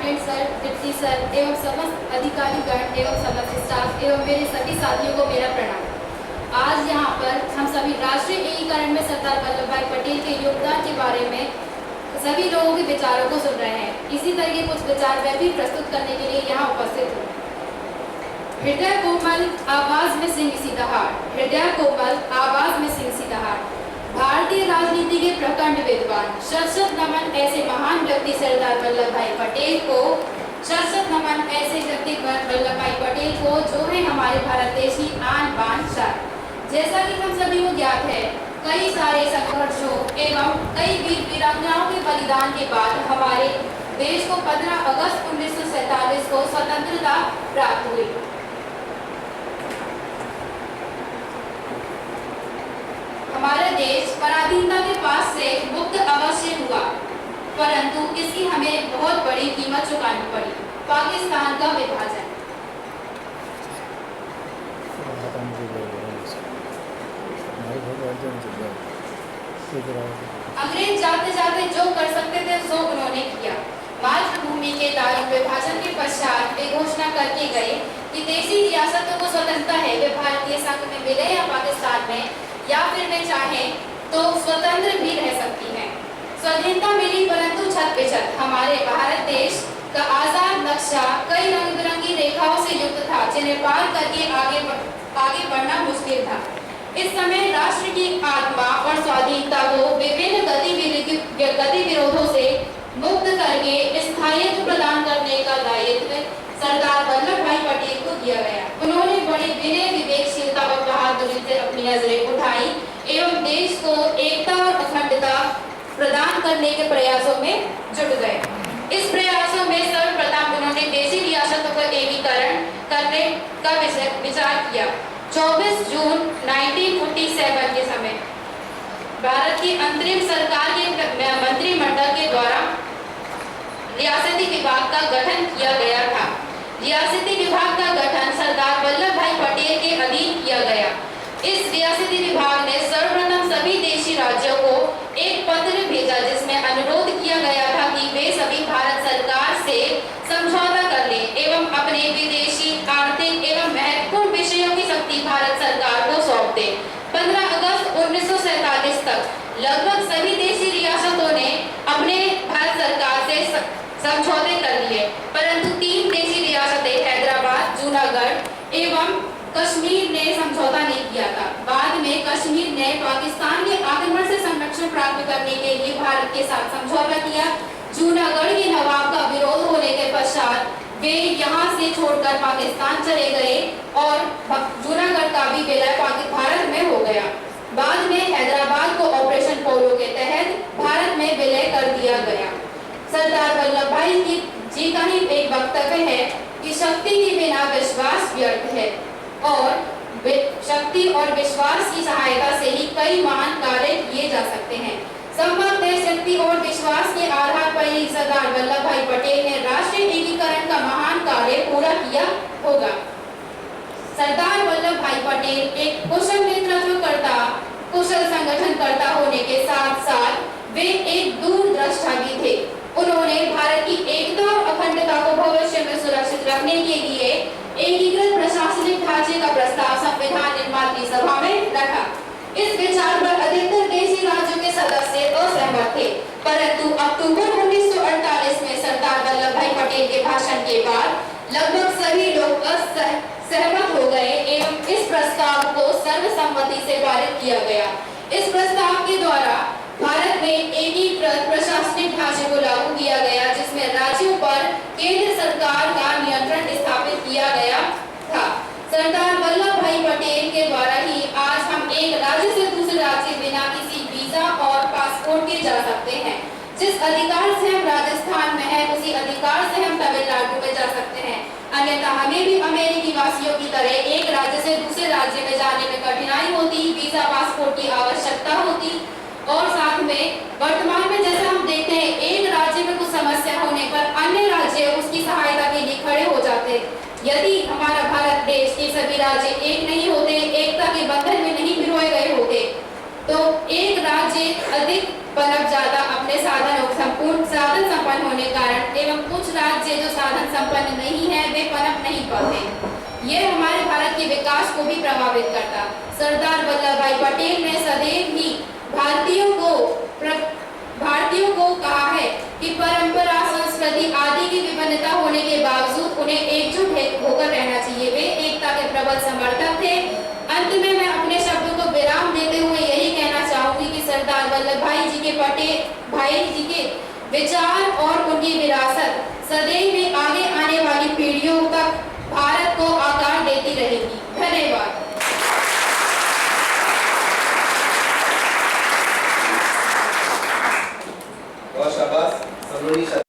Lieutenant sir, deputy sir एवं समस्त अधिकारीगण एवं समस्त स्टाफ एवं मेरे सभी साथियों को मेरा प्रणाम। आज यहाँ पर हम सभी राष्ट्रीय एकीकरण में सरदार वल्लभ भाई पटेल के योगदान के बारे में सभी लोगों के विचारों को सुन रहे हैं। इसी तरह के कुछ विचार मैं भी प्रस्तुत करने के लिए यहाँ उपस्थित हूँ। हृदय कोमल आवाज में सिंह सी दहाड़, हृदय कोमल आवाज में सिंह सी दहाड़। भारतीय राजनीति के प्रखंड विद्वान, शत नमन ऐसे महान व्यक्ति सरदार वल्लभ भाई पटेल को, शत नमन ऐसे व्यक्ति वल्लभ भाई पटेल को जो है हमारे भारत देश की आन बान शान। जैसा कि हम सभी को ज्ञात है, कई सारे संघर्षों एवं कई वीर वीरांगनाओं के बलिदान के बाद हमारे देश को 15 अगस्त 1947 को स्वतंत्रता प्राप्त हुई। हमारा देश पराधीनता के पास से मुक्त अवश्य हुआ, परंतु इसकी हमें बहुत बड़ी कीमत चुकानी पड़ी, पाकिस्तान का विभाजन। अंग्रेज जाते जाते जो कर सकते थे सो उन्होंने किया। मातृभूमि के दायित्व विभाजन के पश्चात वे घोषणा करके गए कि देशी रियासतों को स्वतंत्रता है, वे भारतीय संघ में मिले या पाकिस्तान में, या फिर वे चाहें तो स्वतंत्र भी रह सकती हैं। स्वाधीनता मिली परंतु छत पे छत हमारे भारत देश का आजाद नक्शा कई रंग बिरंगी रेखाओं से युक्त था, जिन्हें पार करके आगे बढ़ना मुश्किल था। इस समय राष्ट्र की आत्मा और स्वाधीनता को विभिन्न गति विरोधों से मुक्त करके स्थायित्व प्रदान करने का दायित्व सरदार वल्लभ भाई पटेल को दिया गया। उन्होंने बड़े विनय, विवेकशीलता और बहादुरी से अपनी नजरें उठाई एवं देश को एकता और अखंडता प्रदान करने के प्रयासों में जुट गए। इस प्रयासों में सर्वप्रथम उन्होंने देशी रियासतों का एकीकरण करने का विचार किया। 24 जून 1947 के समय भारत की अंतरिम सरकार के मंत्रिमंडल के द्वारा रियासती विभाग का गठन किया गया था। रियासती विभाग का गठन सरदार वल्लभ भाई पटेल के अधीन किया गया। इस रियासती विभाग ने सर्वप्रथम सभी देशी राज्यों को एक पत्र भेजा, जिसमें अनुरोध किया गया था कि वे सभी भारत सरकार से समझौता कर लें एवं अपने विदेशी, आर्थिक एवं महत्वपूर्ण विषयों की शक्ति भारत सरकार को सौंप दें। 15 अगस्त 1947 तक लगभग सभी देशी रियासतों ने अपने भारत सरकार से समझौते कर लिए, परंतु 3 देशी रियासतें हैदराबाद, जूनागढ़ एवं कश्मीर ने समझौता नहीं किया था। बाद में कश्मीर ने पाकिस्तान के आक्रमण से संरक्षण प्राप्त करने के लिए भारत के साथ समझौता किया। जूनागढ़ के नवाब का विरोध होने के पश्चात वे यहाँ से छोड़कर पाकिस्तान चले गए और जूनागढ़ का भी विलय भारत में हो गया। बाद में हैदराबाद को ऑपरेशन पोलो के तहत भारत में विलय कर दिया गया। सरदार वल्लभ भाई जी का ही एक वक्तव्य है कि शक्ति के बिना विश्वास व्यर्थ है और शक्ति और विश्वास की सहायता से ही कई महान कार्य किए जा सकते हैं। संभवतः शक्ति और विश्वास के आधार पर ही सरदार वल्लभ भाई पटेल ने राष्ट्रीय एकीकरण का महान कार्य पूरा किया होगा। सरदार वल्लभ भाई पटेल एक कुशल नेतृत्वकर्ता, कुशल संगठनकर्ता होने के साथ साथ वे एक दूरदृष्टा भी थे। उन्होंने भारत की एकता और अखंडता को भविष्य में सुरक्षित रखने के लिए एकीकृत प्रशासनिक ढांचे का प्रस्ताव संविधान निर्मात्री सभा में रखा। इस विचार पर अधिकतर देशी राज्यों के सदस्य असहमत थे, परंतु अक्टूबर 1948 में सरदार वल्लभ भाई पटेल के भाषण के बाद लगभग सभी लोग सहमत हो गए एवं इस प्रस्ताव को सर्वसम्मति से पारित किया गया। इस प्रस्ताव के द्वारा भारत में एकीकृत प्रशासनिक ढांचे को लागू किया गया, जिसमें राज्यों पर केंद्र सरकार का नियंत्रण स्थापित किया गया था। सरदार वल्लभ भाई पटेल के द्वारा ही आज हम एक राज्य से दूसरे राज्य बिना किसी वीजा और पासपोर्ट के जा सकते हैं। जिस अधिकार से हम राजस्थान में हैं, उसी अधिकार से हम तमिलनाडु में जा सकते हैं। अन्यथा हमें भी अमेरिकी वासियों की तरह एक राज्य से दूसरे राज्य में जाने में कठिनाई होती, वीजा पासपोर्ट की आवश्यकता होती। और साथ में वर्तमान में जैसे हम देखते हैं, एक राज्य में कुछ समस्या होने पर अन्य राज्य उसकी सहायता के लिए खड़े हो जाते। यदि हमारा भारत देश के सभी राज्य एक नहीं होते, एकता के बंधन में नहीं पिरोए गए होते, तो एक राज्य अधिक पनप जाता अपने साधन संपन्न होने कारण एवं कुछ राज्य जो साधन संपन्न नहीं है वे पनप नहीं पाते। यह हमारे भारत के विकास को भी प्रभावित करता। सरदार वल्लभ भाई पटेल ने सदैव ही भारतीयों को कहा है कि परंपरा, संस्कृति आदि की विभिन्नता होने के बावजूद उन्हें एकजुट होकर रहना चाहिए। वे एकता के प्रबल समर्थक थे। अंत में मैं अपने शब्दों को विराम देते हुए यही कहना चाहूंगी कि सरदार वल्लभ भाई जी के विचार और उनकी विरासत सदैव ही आगे आने वाली पीढ़ियों